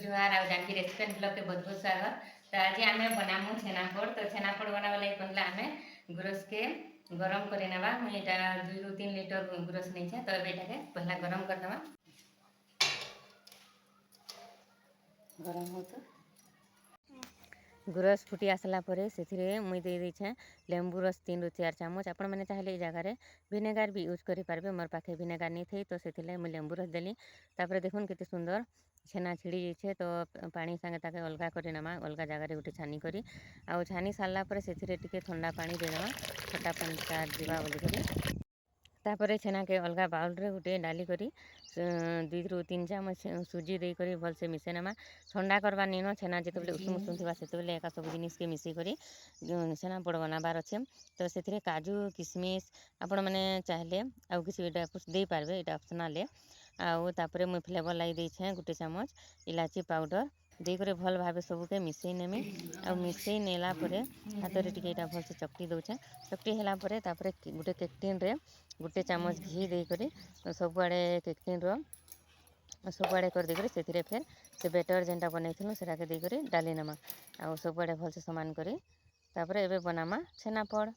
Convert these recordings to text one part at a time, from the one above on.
जुहार आ Janaki restaurant blog के बहुत बहुत स्वागत। तो आज आम बनामु छेनापोड़। तो छेनापोड़ बनावा लगी पहले आम गुरस के गरम कर नेबा। मुझे 2 ରୁ 3 लीटर गुरस नहीं है। तो ये पहला गरम कर देवा। गरम हो तो गुरस फुटी आसला से मुई दे देछे लेंबू रस 3 ରୁ 4 चामच। आपण मैंने चाहले ये जगार भिनेगार भी यूज करेंगे। मोर पाखे भिनेगार नहीं थी तो से मुझे लेंबू रस देली। तापर देखुन केते सुंदर छेना छिड़ी जाइए। तो पानी संगे ताके अलगा कर नमा अलगा जगार गोटे छानी करी आ छानी सारा पर से ठंडा पानी देदेमा खटा पानी जीवा बोलिक। तापर छेना के अलगा बाउल रे गोटे डाली करी 2 ରୁ 3 चामच सुजी दे करी भलसे मिसे नमा। ठंडा करवा नीन छेना जिते उषुम उषुम थी से एका सब जिनिस के मिसेक छेना पोड़ बनाबार अच्छे। तो से काजू किसमिश आपण मैंने चाहले आउ किसी दे पारे ये ऑप्शनल है। आउे मुझे फ्लेवर लगी देछे गोटे चामच इलायची पाउडर देकर भल भाव सबके मिसई नेमी। आ मिसई नेला हाथ में टे भलसे चकटी दौचे। चकटी है गोटे केकटिन रे गोटे चामच घी देकर सबुआड़े केकटिन सबुआड़े कर देकर से फिर से बेटर जेनटा बनई से देकर डाली नमा आ सबुआड़े भलसे सामान करी तापर एबे बनामा छेनापोड़।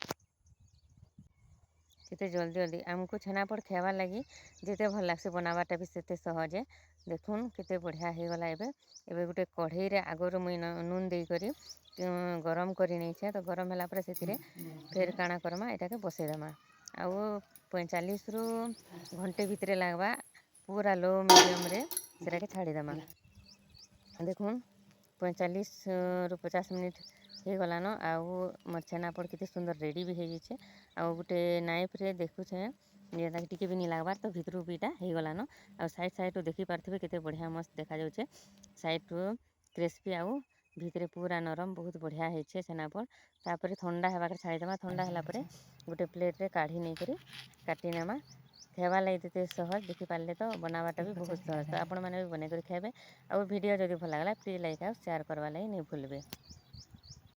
केते जल्दी जल्दी आमको छेनापोड़ खावा लगी जिते भल लग्सी बनावाटा भी सेते सहज है। देखुन केते बढ़िया हो गला। एबे गोटे कढ़ई रे आगर मुई नून दे करी गरम करी नहीं छे। तो गरम होला पर से फिर काଣା करमा एटा के बसईदेमा आउ 45 ରୁ घंटे भितर लगवा पूरा लो मीडियम रे सेटा के छाड़ीदेमा। देखुन 45 ରୁ 50 मिनिट हो गलान आउ मोर छेनापोड़ केते सुंदर रेडी भी हो जाइए। आउ गोटे नाइफ रे देखुछे जेनता कि टिके भी नहीं लगवार तो भितर बीटा हो गलान। आ साइड साइड देखी पारे केते बढ़िया मस्त देखा जाउछे। साइड क्रिस्पी आउ भितर पूरा नरम बहुत बढ़िया होइछे छेनापोड़। तापर ठंडा होगा छाड़ीदेमा। ठंडा होला परे गोटे प्लेट रे काढ़ी नहीं करी काटी नेमा। खावा लगी देते सहज देखी पारे तो बनावाटा भी बहुत सहज। तो आपण मैंने भी बने कर खाइबे। और वीडियो जदि भल लगला प्लीज लाइक और शेयर करवा लगी नहीं भूलबे।